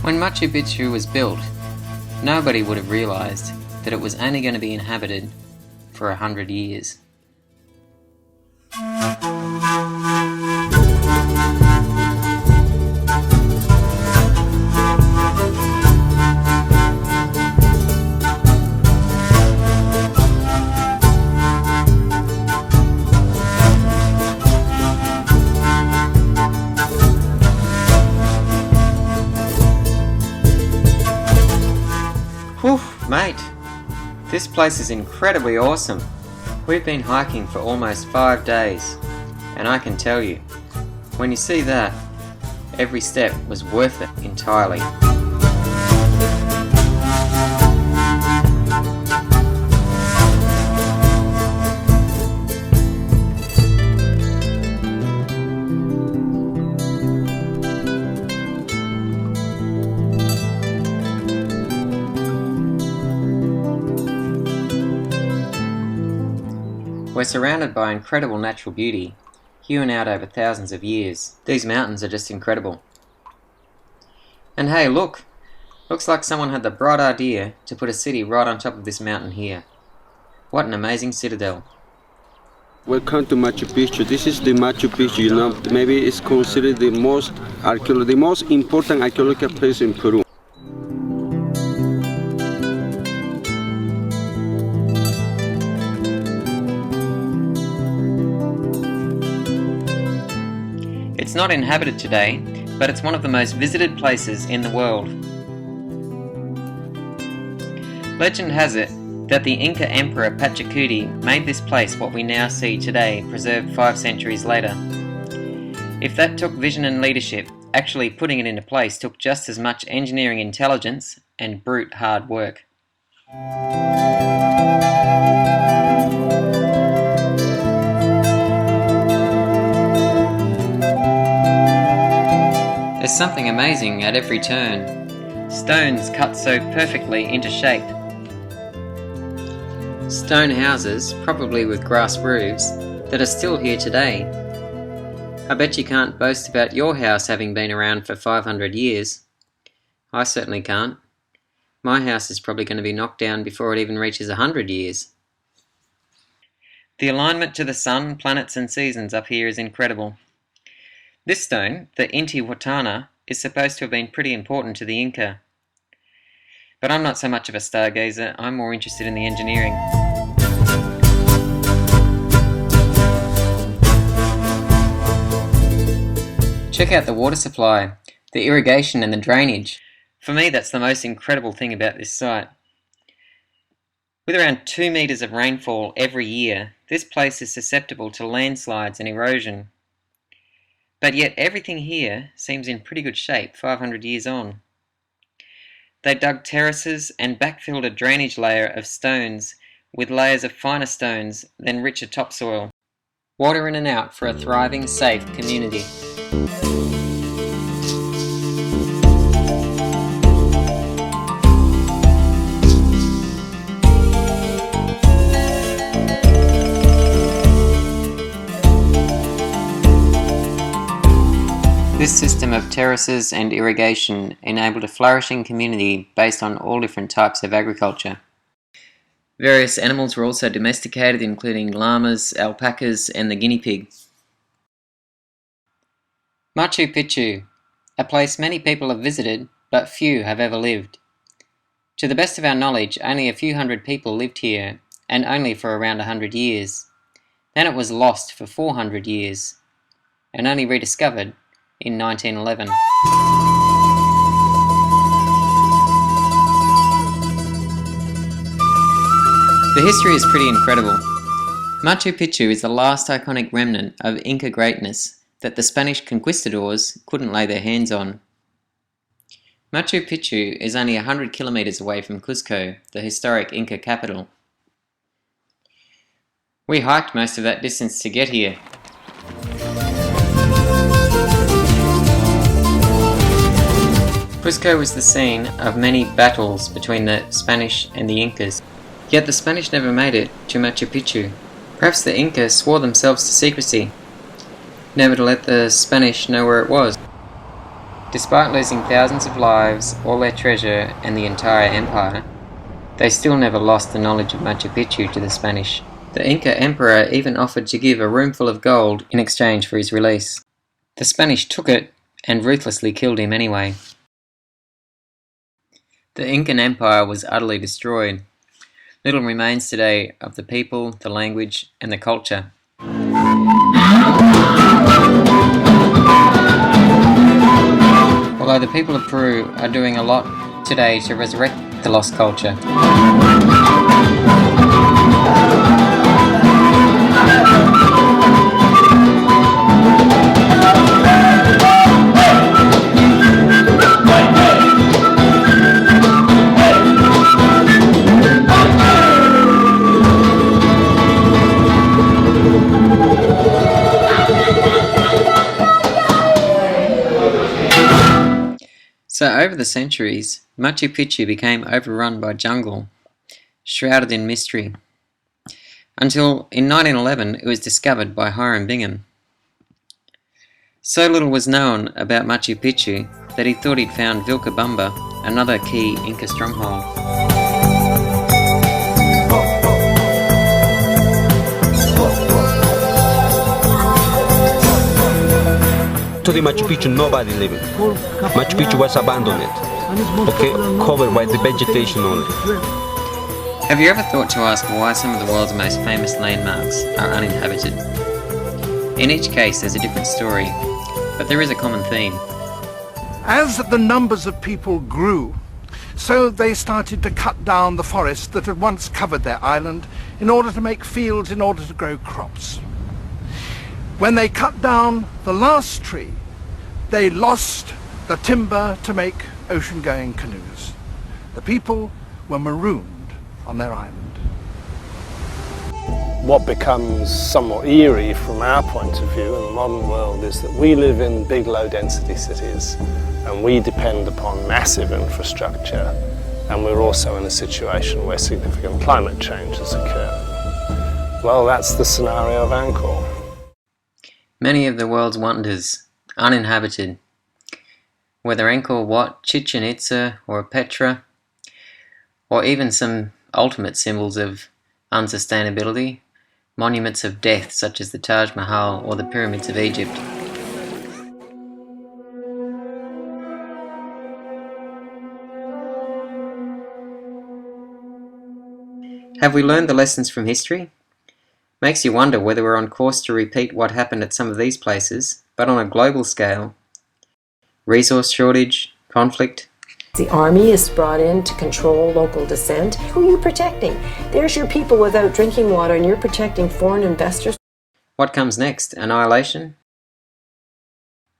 When Machu Picchu was built, nobody would have realised that it was only going to be inhabited for 100 years. Whew, mate, this place is incredibly awesome. We've been hiking for almost 5 days, and I can tell you, when you see that, every step was worth it entirely. We're surrounded by incredible natural beauty, hewn out over thousands of years. These mountains are just incredible. And hey, look! Looks like someone had the bright idea to put a city right on top of this mountain here. What an amazing citadel. Welcome to Machu Picchu. This is the Machu Picchu, you know, maybe it's considered the most important archaeological place in Peru. It's not inhabited today, but it's one of the most visited places in the world. Legend has it that the Inca Emperor Pachacuti made this place what we now see today, preserved 5 centuries later. If that took vision and leadership, actually putting it into place took just as much engineering intelligence and brute hard work. There's something amazing at every turn. Stones cut so perfectly into shape. Stone houses, probably with grass roofs, that are still here today. I bet you can't boast about your house having been around for 500 years. I certainly can't. My house is probably going to be knocked down before it even reaches 100 years. The alignment to the sun, planets and seasons up here is incredible. This stone, the Intihuatana, is supposed to have been pretty important to the Inca. But I'm not so much of a stargazer, I'm more interested in the engineering. Check out the water supply, the irrigation and the drainage. For me, that's the most incredible thing about this site. With around 2 meters of rainfall every year, this place is susceptible to landslides and erosion. But yet everything here seems in pretty good shape 500 years on. They dug terraces and backfilled a drainage layer of stones with layers of finer stones, then richer topsoil. Water in and out for a thriving, safe community. This system of terraces and irrigation enabled a flourishing community based on all different types of agriculture. Various animals were also domesticated, including llamas, alpacas, and the guinea pig. Machu Picchu, a place many people have visited, but few have ever lived. To the best of our knowledge, only a few hundred people lived here, and only for around 100 years. Then it was lost for 400 years, and only rediscovered in 1911. The history is pretty incredible. Machu Picchu is the last iconic remnant of Inca greatness that the Spanish conquistadors couldn't lay their hands on. Machu Picchu is only 100 kilometers away from Cuzco, the historic Inca capital. We hiked most of that distance to get here. Cuzco was the scene of many battles between the Spanish and the Incas. Yet the Spanish never made it to Machu Picchu. Perhaps the Incas swore themselves to secrecy, never to let the Spanish know where it was. Despite losing thousands of lives, all their treasure, and the entire empire, they still never lost the knowledge of Machu Picchu to the Spanish. The Inca emperor even offered to give a room full of gold in exchange for his release. The Spanish took it and ruthlessly killed him anyway. The Incan Empire was utterly destroyed. Little remains today of the people, the language, and the culture. Although the people of Peru are doing a lot today to resurrect the lost culture. So over the centuries, Machu Picchu became overrun by jungle, shrouded in mystery, until in 1911 it was discovered by Hiram Bingham. So little was known about Machu Picchu that he thought he'd found Vilcabamba, another key Inca stronghold. To the Machu Picchu, nobody living. Machu Picchu was abandoned, okay, covered by the vegetation only. Have you ever thought to ask why some of the world's most famous landmarks are uninhabited? In each case there's a different story, but there is a common theme. As the numbers of people grew, so they started to cut down the forest that had once covered their island in order to make fields, in order to grow crops. When they cut down the last tree, they lost the timber to make ocean-going canoes. The people were marooned on their island. What becomes somewhat eerie from our point of view in the modern world is that we live in big low-density cities and we depend upon massive infrastructure, and we're also in a situation where significant climate change has occurred. Well, that's the scenario of Angkor. Many of the world's wonders, uninhabited. Whether Angkor Wat, Chichen Itza, or Petra, or even some ultimate symbols of unsustainability, monuments of death such as the Taj Mahal or the pyramids of Egypt. Have we learned the lessons from history? Makes you wonder whether we're on course to repeat what happened at some of these places, but on a global scale. Resource shortage, conflict. The army is brought in to control local dissent. Who are you protecting? There's your people without drinking water and you're protecting foreign investors. What comes next? Annihilation?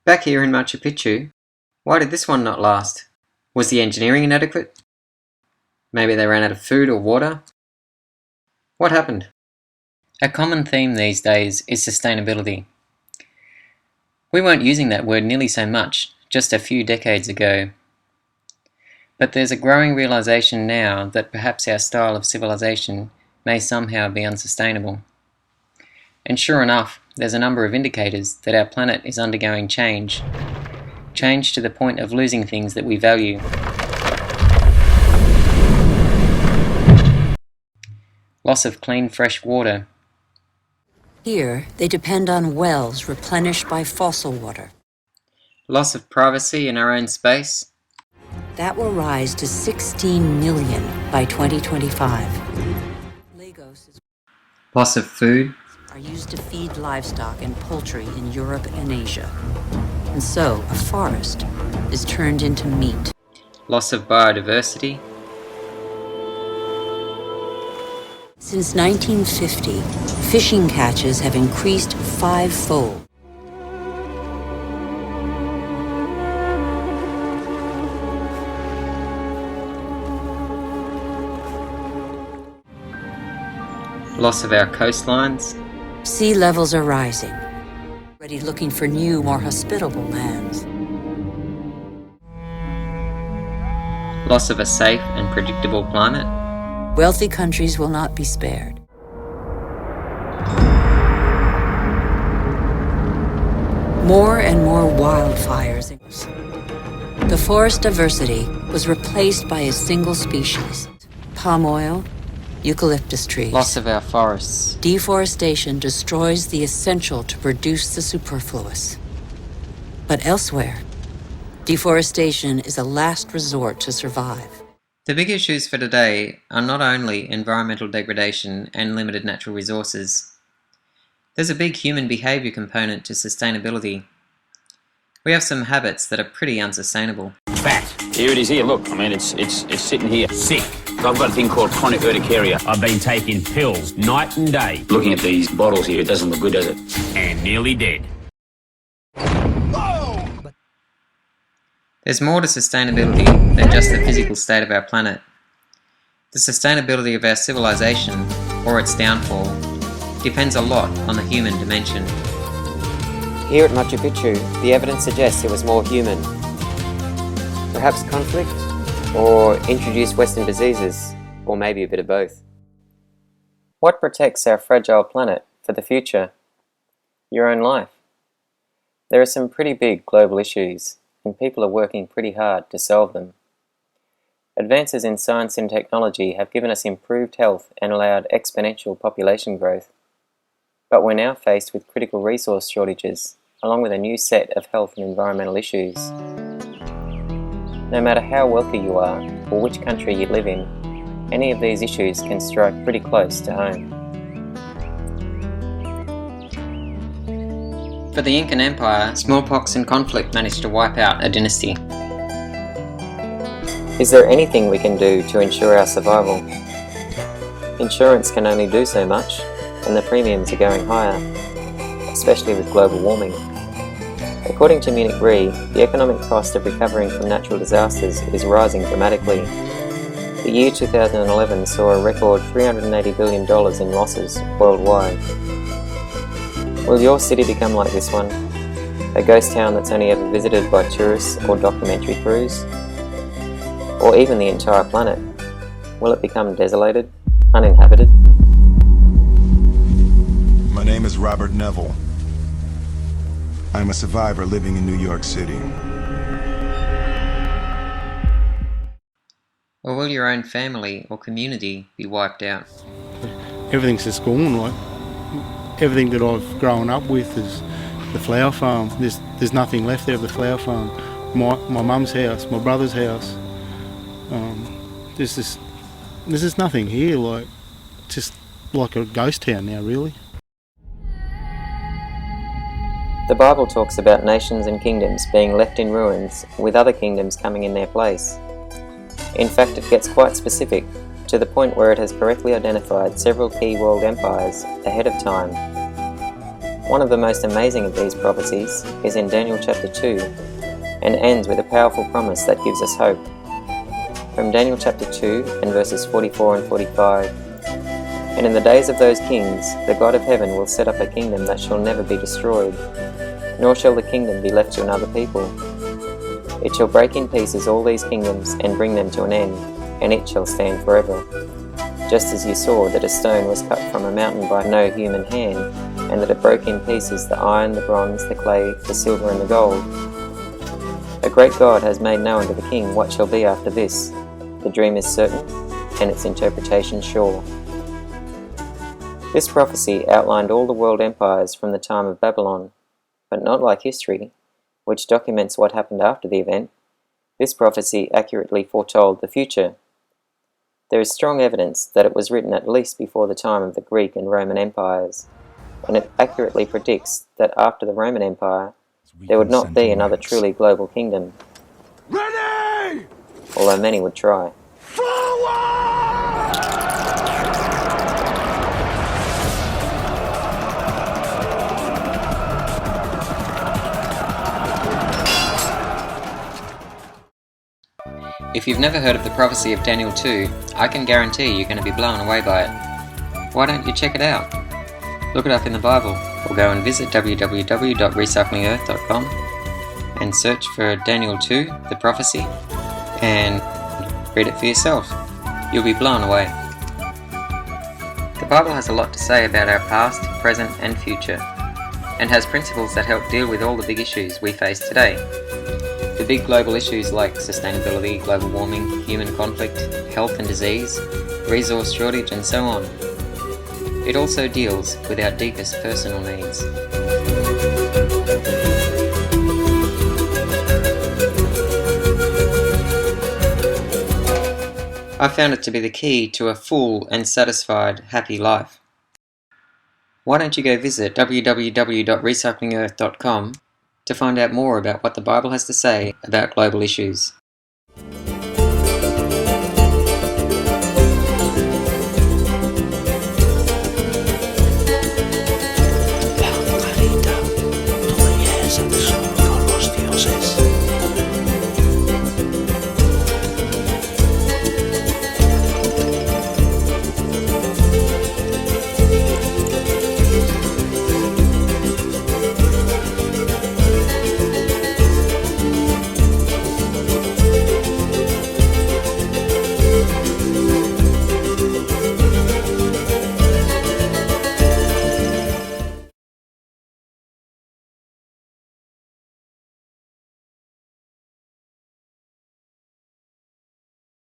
Back here in Machu Picchu, why did this one not last? Was the engineering inadequate? Maybe they ran out of food or water? What happened? A common theme these days is sustainability. We weren't using that word nearly so much just a few decades ago. But there's a growing realization now that perhaps our style of civilization may somehow be unsustainable. And sure enough, there's a number of indicators that our planet is undergoing change. Change to the point of losing things that we value. Loss of clean, fresh water. Here, they depend on wells replenished by fossil water. Loss of privacy in our own space. That will rise to 16 million by 2025. Loss of food. Are used to feed livestock and poultry in Europe and Asia. And so, a forest is turned into meat. Loss of biodiversity. Since 1950, fishing catches have increased 5-fold. Loss of our coastlines. Sea levels are rising, already looking for new, more hospitable lands. Loss of a safe and predictable climate. Wealthy countries will not be spared. More and more wildfires. The forest diversity was replaced by a single species, palm oil, eucalyptus trees. Loss of our forests. Deforestation destroys the essential to produce the superfluous. But elsewhere, deforestation is a last resort to survive. The big issues for today are not only environmental degradation and limited natural resources. There's a big human behaviour component to sustainability. We have some habits that are pretty unsustainable. Fat. Here it is here, look. I mean, it's sitting here. Sick. I've got a thing called chronic urticaria. I've been taking pills night and day. Looking at these bottles here, it doesn't look good, does it? And nearly dead. There's more to sustainability than just the physical state of our planet. The sustainability of our civilization, or its downfall, depends a lot on the human dimension. Here at Machu Picchu, the evidence suggests it was more human. Perhaps conflict, or introduced Western diseases, or maybe a bit of both. What protects our fragile planet for the future? Your own life. There are some pretty big global issues, and people are working pretty hard to solve them. Advances in science and technology have given us improved health and allowed exponential population growth. But we're now faced with critical resource shortages, along with a new set of health and environmental issues. No matter how wealthy you are, or which country you live in, any of these issues can strike pretty close to home. For the Incan Empire, smallpox and conflict managed to wipe out a dynasty. Is there anything we can do to ensure our survival? Insurance can only do so much, and the premiums are going higher, especially with global warming. According to Munich Re, the economic cost of recovering from natural disasters is rising dramatically. The year 2011 saw a record $380 billion in losses worldwide. Will your city become like this one? A ghost town that's only ever visited by tourists or documentary crews? Or even the entire planet? Will it become desolated, uninhabited? My name is Robert Neville. I'm a survivor living in New York City. Or will your own family or community be wiped out? Everything's just gone, like everything that I've grown up with is the flower farm. There's nothing left there of the flower farm. My mum's house, my brother's house. There's just nothing here, like just like a ghost town now, really. The Bible talks about nations and kingdoms being left in ruins, with other kingdoms coming in their place. In fact, it gets quite specific, to the point where it has correctly identified several key world empires ahead of time. One of the most amazing of these prophecies is in Daniel chapter 2, and ends with a powerful promise that gives us hope. From Daniel chapter 2 and verses 44 and 45, "And in the days of those kings, the God of heaven will set up a kingdom that shall never be destroyed, nor shall the kingdom be left to another people. It shall break in pieces all these kingdoms and bring them to an end, and it shall stand forever. Just as you saw that a stone was cut from a mountain by no human hand, and that it broke in pieces the iron, the bronze, the clay, the silver and the gold. A great God has made known to the king what shall be after this. The dream is certain, and its interpretation sure." This prophecy outlined all the world empires from the time of Babylon, but not like history, which documents what happened after the event. This prophecy accurately foretold the future. There is strong evidence that it was written at least before the time of the Greek and Roman empires, and it accurately predicts that after the Roman Empire, there would not be another truly global kingdom. Ready! Although many would try. If you've never heard of the prophecy of Daniel 2, I can guarantee you're going to be blown away by it. Why don't you check it out? Look it up in the Bible, or go and visit www.recyclingearth.com and search for Daniel 2, the prophecy, and read it for yourself. You'll be blown away. The Bible has a lot to say about our past, present and future, and has principles that help deal with all the big issues we face today. The big global issues like sustainability, global warming, human conflict, health and disease, resource shortage, and so on. It also deals with our deepest personal needs. I found it to be the key to a full and satisfied, happy life. Why don't you go visit www.recyclingearth.com to find out more about what the Bible has to say about global issues.